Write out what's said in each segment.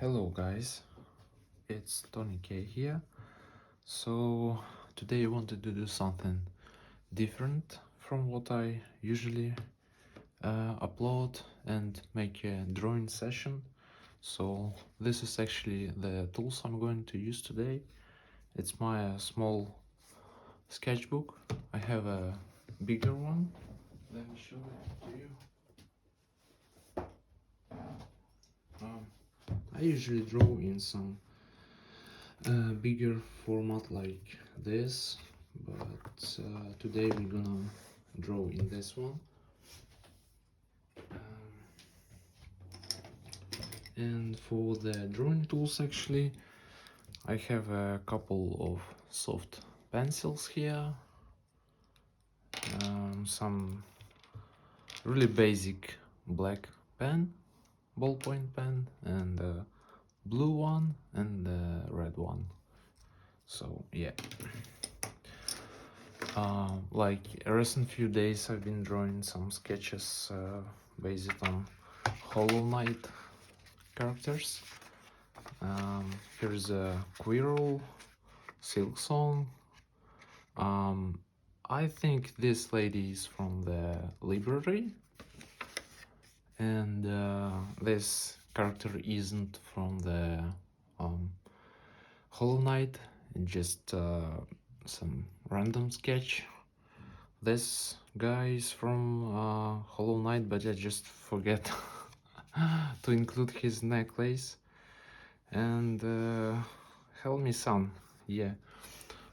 Hello guys, it's Tony K here. So today I wanted to do something different from what I usually upload and make a drawing session. So this is actually the tools I'm going to use today. It's my small sketchbook. I have a bigger one. Let me show it to you. I usually draw in some bigger format like this, but today we're gonna draw in this one. And for the drawing tools, actually I have a couple of soft pencils here, some really basic black pen, ballpoint pen, and a blue one and a red one. So yeah, like recent few days I've been drawing some sketches based on Hollow Knight characters. Here's a Quirrell, Silk Song. I think this lady is from the library, and this character isn't from the Hollow Knight, just some random sketch. This guy is from Hollow Knight, but I just forget to include his necklace. And help me son, yeah.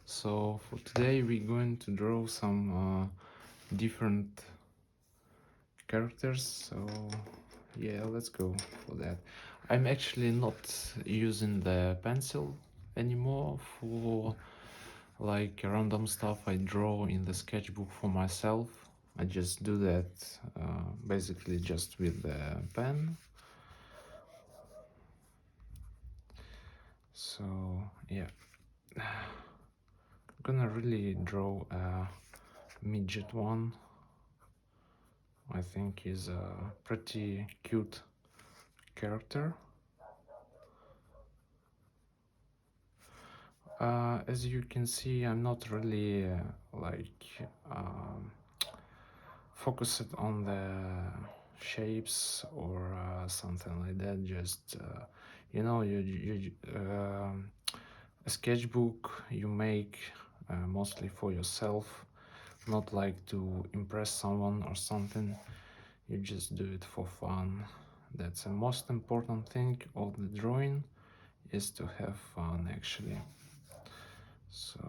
So for today we're going to draw some different characters, so yeah, let's go for that. I'm actually not using the pencil anymore for like random stuff I draw in the sketchbook for myself. I just do that basically just with the pen. So yeah, I'm gonna really draw a midget one. I think is a pretty cute character. As you can see, I'm not really focused on the shapes or something like that. Just you know, a sketchbook you make mostly for yourself, not like to impress someone or something. You just do it for fun. That's the most important thing of the drawing, is to have fun actually. So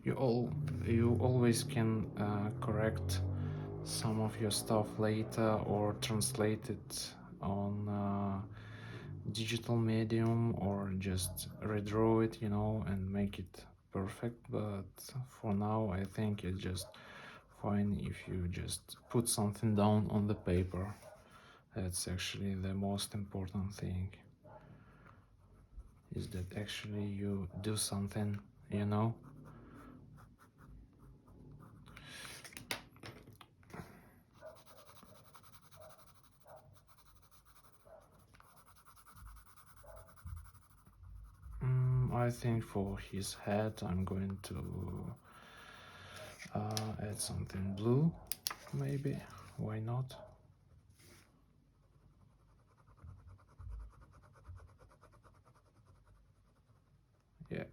you always can correct some of your stuff later or translate it on digital medium, or just redraw it, you know, and make it perfect. But for now I think it's just fine if you just put something down on the paper. That's actually the most important thing, is that actually you do something, you know. I think for his head I'm going to add something blue, maybe, why not? Yeah.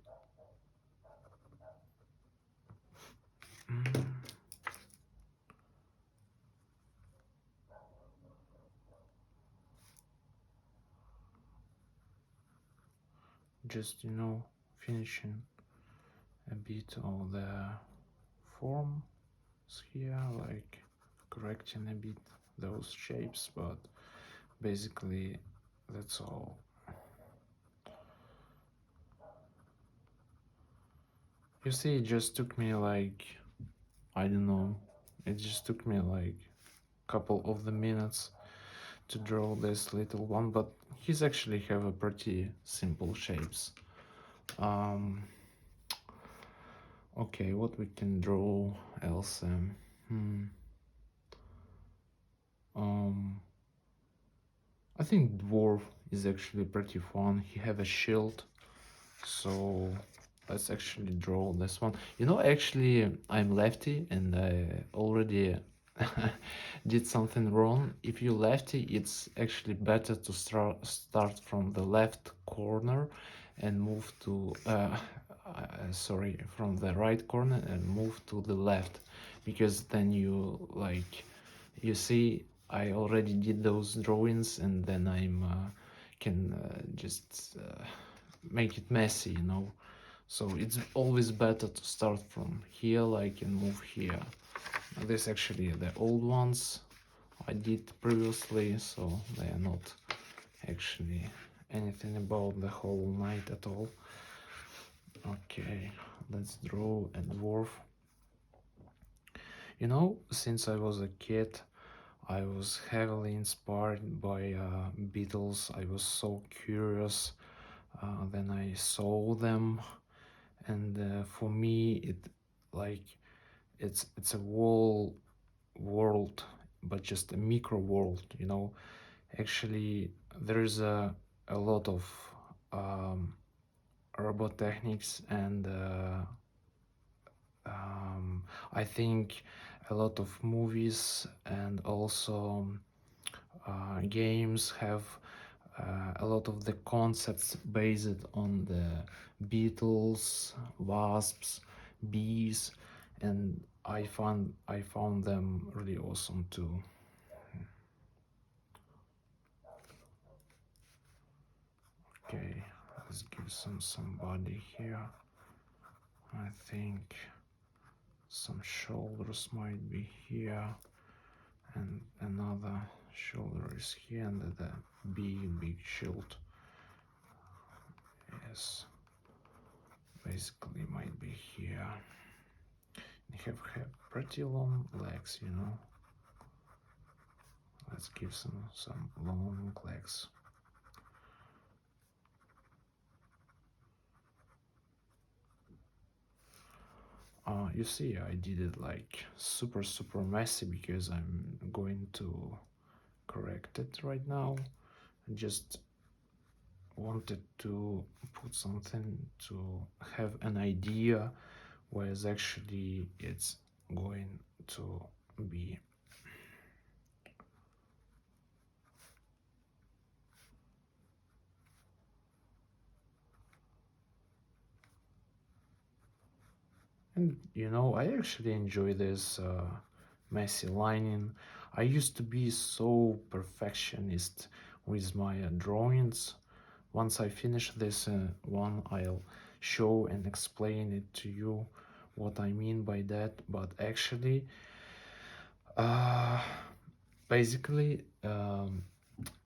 Just, you know, finishing a bit of the forms here, like correcting a bit those shapes, but basically that's all. You see, it just took me like, I don't know, it just took me like a couple of the minutes to draw this little one, but he's actually have a pretty simple shapes. Okay, what we can draw else? Hmm. I think dwarf is actually pretty fun. He have a shield, so let's actually draw this one. You know, actually, I'm lefty and I already did something wrong. If you lefty, it's actually better to start from the left corner and move to sorry, from the right corner and move to the left, because then you like, you see, I already did those drawings and then I'm can just make it messy, you know. So it's always better to start from here, like, and move here. This actually the old ones I did previously, so they are not actually anything about the Hollow Knight at all. Okay, let's draw a dwarf. You know, since I was a kid, I was heavily inspired by Beatles. I was so curious. Then I saw them, and for me, it like it's a whole world, but just a micro world. You know, actually, there's a lot of um, robot techniques and I think a lot of movies and also games have a lot of the concepts based on the beetles, wasps, bees, and I found them really awesome too. Okay, let's give somebody here. I think some shoulders might be here, and another shoulder is here, and the big shield is basically might be here. They have pretty long legs, you know. Let's give some long legs. You see, I did it like super messy because I'm going to correct it right now. I just wanted to put something to have an idea whereas actually it's going to be. And you know, I actually enjoy this messy lining. I used to be so perfectionist with my drawings. Once I finish this one, I'll show and explain it to you what I mean by that. But actually, uh, basically,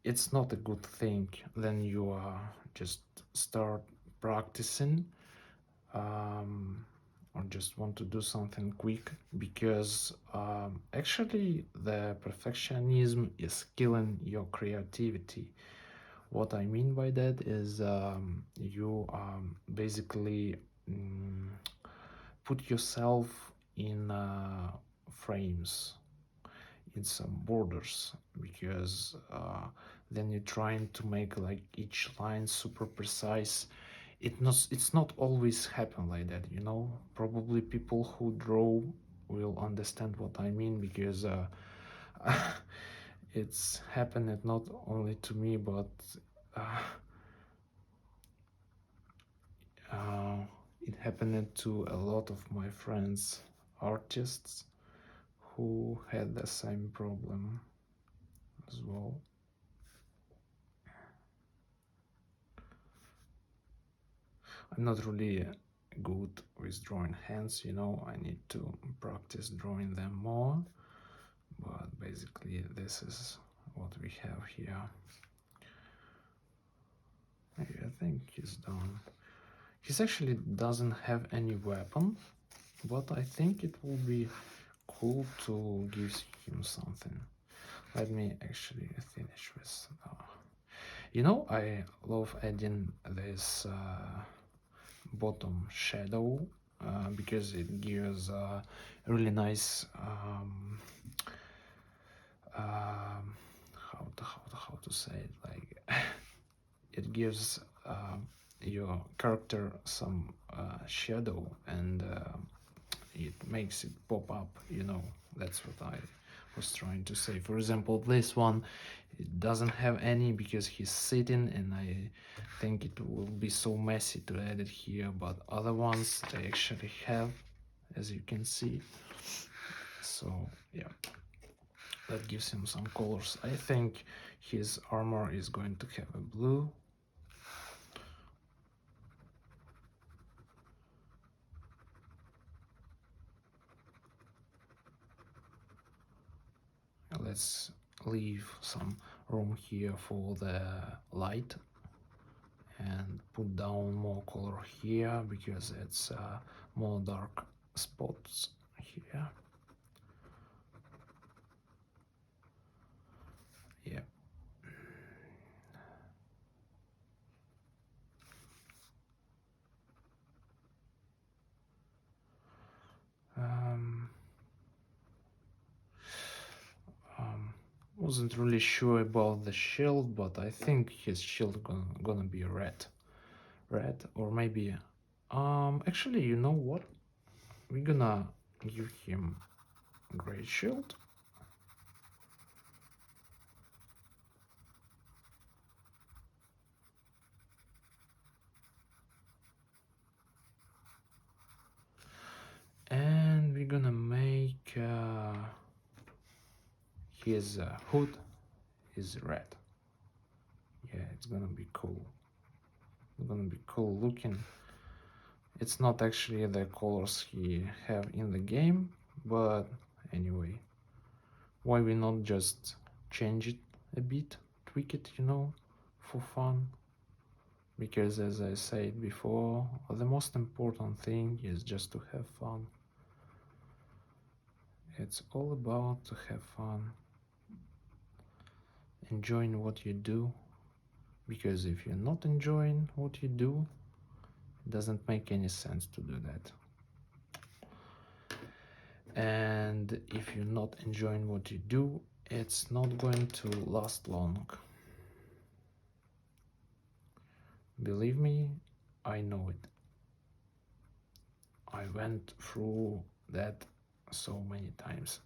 it's not a good thing. Then you just start practicing or just want to do something quick, because actually the perfectionism is killing your creativity. What I mean by that is you basically put yourself in frames, in some borders, because then you're trying to make like each line super precise. It's not always happen like that, you know. Probably people who draw will understand what I mean, because it's happened not only to me, but uh, uh, it happened to a lot of my friends, artists, who had the same problem as well. I'm not really good with drawing hands, you know. I need to practice drawing them more, but basically this is what we have here. Maybe I think he's done. He's actually doesn't have any weapon, but I think it will be cool to give him something. Let me actually finish with you know, I love adding this bottom shadow because it gives a really nice how to say it, like it gives your character some shadow, and it makes it pop up, you know. That's what I was trying to say. For example, this one, it doesn't have any because he's sitting, and I think it will be so messy to add it here, but other ones they actually have, as you can see. So yeah, that gives him some colors. I think his armor is going to have a blue. Let's leave some room here for the light and put down more color here because it's more dark spots here. Yeah. Um, wasn't really sure about the shield, but I think his shield gonna be red, or maybe actually, you know what, we're gonna give him gray shield. And we're gonna make his hood is red. Yeah, it's gonna be cool. It's gonna be cool looking. It's not actually the colors he have in the game, but anyway, why we not just change it a bit, tweak it, you know, for fun? Because as I said before, the most important thing is just to have fun. It's all about to have fun, enjoying what you do, because if you're not enjoying what you do, it doesn't make any sense to do that. And if you're not enjoying what you do, it's not going to last long. Believe me, I know it. I went through that so many times.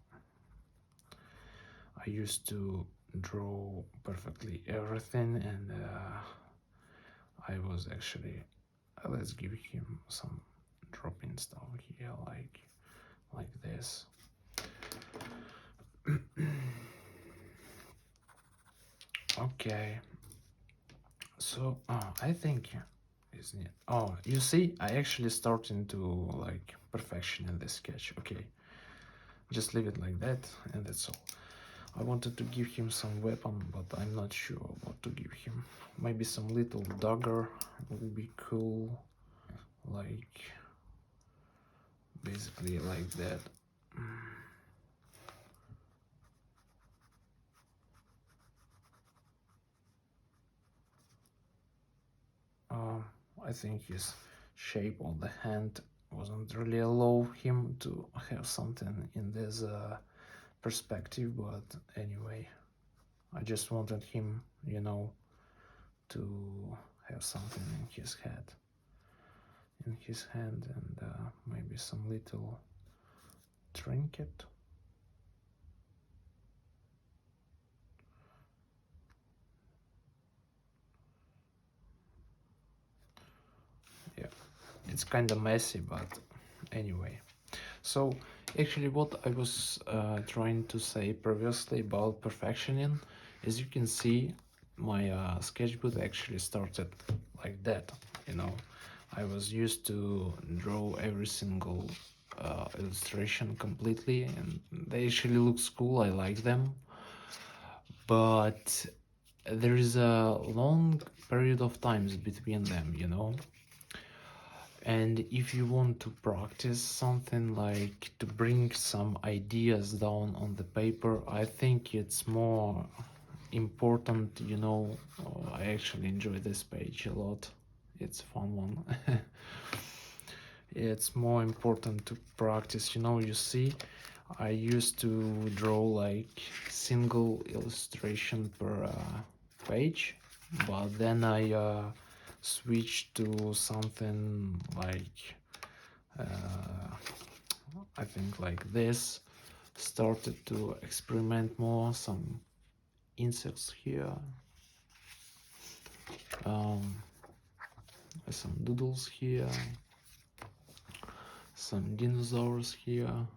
I used to draw perfectly everything, and I was actually let's give him some dropping stuff here, like this. Okay, so I think isn't it? Oh, you see, I actually starting to like perfection in this sketch. Okay, just leave it like that, and that's all. I wanted to give him some weapon, but I'm not sure what to give him. Maybe some little dagger would be cool, like basically like that. I think his shape of the hand wasn't really allow him to have something in this perspective, but anyway, I just wanted him, you know, to have something in his head, in his hand, and maybe some little trinket. Yeah, it's kind of messy, but anyway. So actually what I was trying to say previously about perfectioning, as you can see, my sketchbook actually started like that, you know. I was used to draw every single illustration completely, and they actually look cool, I like them. But there is a long period of times between them, you know. And if you want to practice something, like to bring some ideas down on the paper, I think it's more important, you know. I actually enjoy this page a lot. It's a fun one. it's more important to practice. You know, you see, I used to draw like single illustration per page, but then I switched to something like I think like this. Started to experiment more, some insects here, um, some doodles here, some dinosaurs here.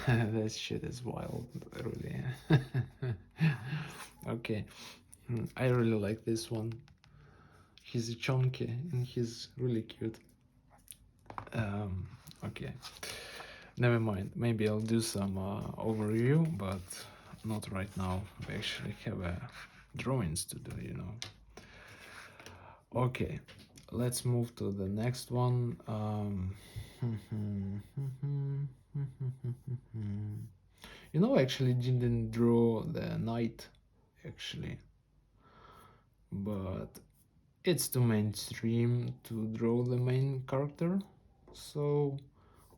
That shit is wild, really. Okay, I really like this one. He's chunky and he's really cute. Okay, never mind. Maybe I'll do some overview, but not right now. We actually have drawings to do, you know. Okay, let's move to the next one. You know, I actually didn't draw the knight, actually, but it's too mainstream to draw the main character, so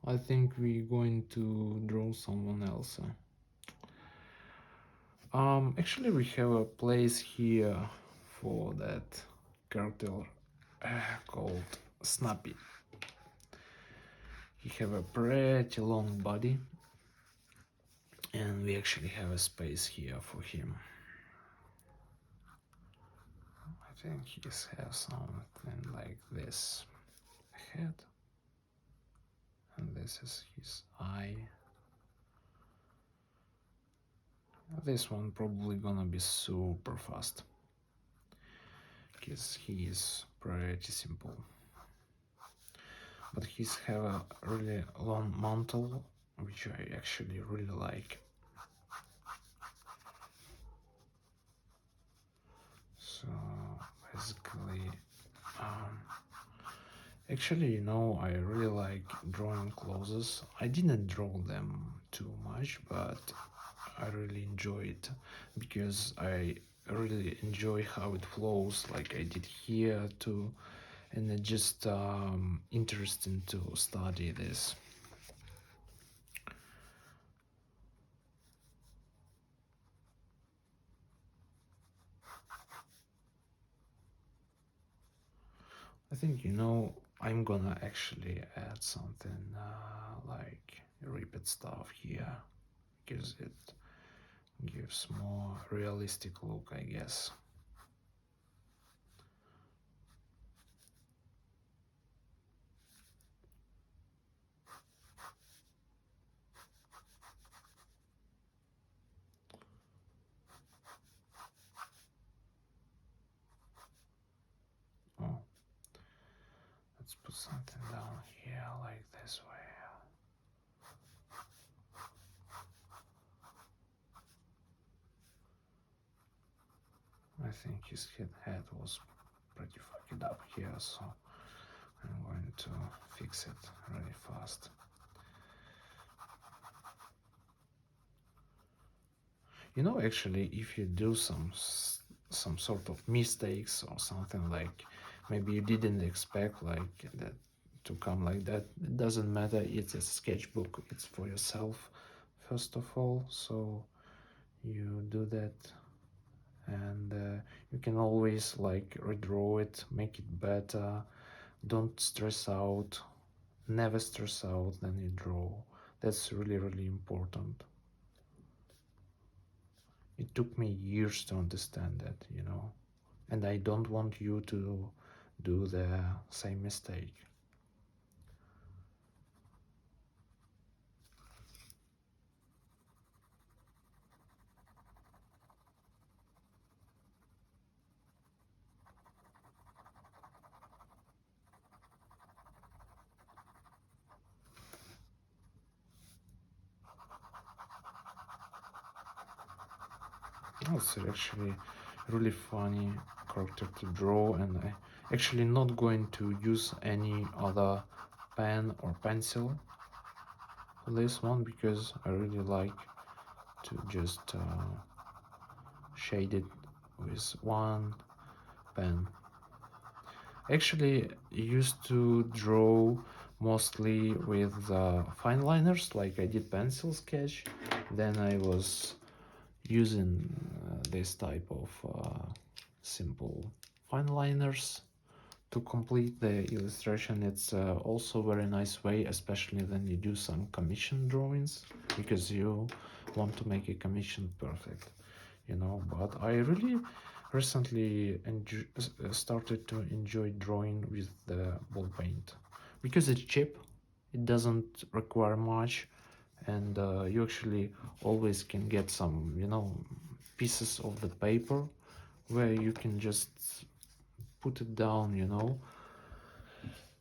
I think we're going to draw someone else. Actually, we have a place here for that character called Snappy. He have a pretty long body, and we actually have a space here for him. I think he has something like this head, and this is his eye. This one probably gonna be super fast, because he is pretty simple. But he's have a really long mantle, which I actually really like. So basically, actually, you know, I really like drawing clothes. I didn't draw them too much, but I really enjoy it because I really enjoy how it flows, like I did here too, and it's just interesting to study this. I think, you know, I'm gonna actually add something like repeat stuff here because it gives more realistic look, I guess. Oh, let's put something down here like this way. I think his head was pretty fucked up here, so I'm going to fix it really fast. You know, actually, if you do some sort of mistakes or something, like maybe you didn't expect like that to come like that, it doesn't matter. It's a sketchbook. It's for yourself, first of all. So you do that, and you can always like redraw it, make it better. Don't stress out. Never stress out when you draw. That's really, really important. It took me years to understand that, you know, and I don't want you to do the same mistake. It's actually really funny character to draw, and I actually not going to use any other pen or pencil for this one because I really like to just shade it with one pen. Actually, used to draw mostly with fine liners, like I did pencil sketch. Then I was using this type of simple fine liners to complete the illustration. It's also a very nice way, especially when you do some commission drawings, because you want to make a commission perfect, you know. But I really recently started to enjoy drawing with the ball paint, because it's cheap, it doesn't require much, and you actually always can get some, you know, pieces of the paper where you can just put it down, you know.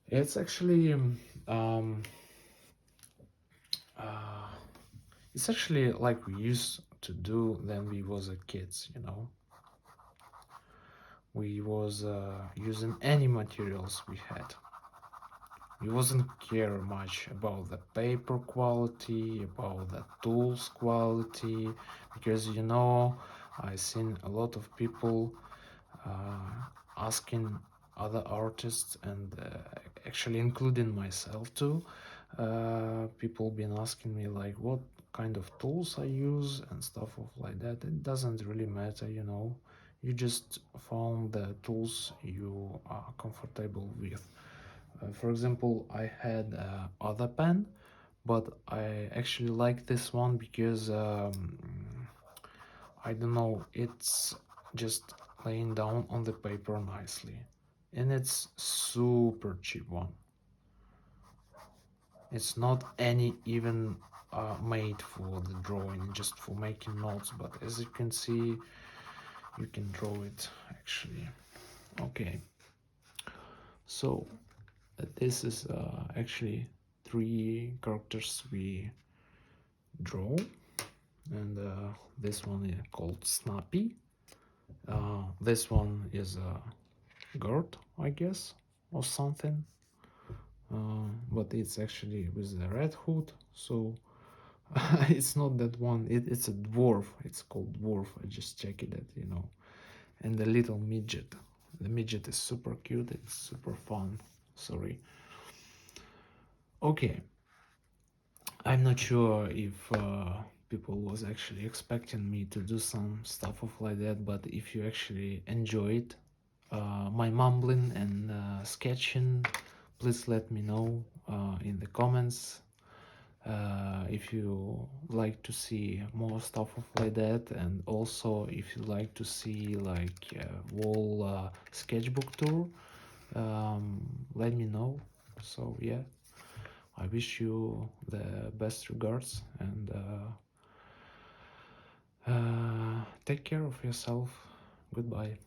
It's actually uh, it's actually like we used to do when we was a kids, you know. We was using any materials we had. We wasn't care much about the paper quality, about the tools quality, because, you know, I seen a lot of people asking other artists, and actually including myself too, people been asking me like what kind of tools I use and stuff like that. It doesn't really matter, you know. You just found the tools you are comfortable with. For example, I had other pen, but I actually like this one because I don't know, it's just laying down on the paper nicely, and it's super cheap one. It's not any even made for the drawing, just for making notes, but as you can see, you can draw it actually. Okay, so this is actually 3 characters we draw, and this one is called Snappy. This one is a guard, I guess, or something, but it's actually with the red hood, so it's not that one. It's a dwarf. It's called dwarf. I just checked it, you know. And the little midget. The midget is super cute. It's super fun. Sorry. Okay. I'm not sure if people was actually expecting me to do some stuff of like that, but if you actually enjoyed my mumbling and sketching, please let me know in the comments. If you like to see more stuff of like that, and also if you like to see like whole sketchbook tour, let me know. So yeah, I wish you the best regards, and take care of yourself. Goodbye.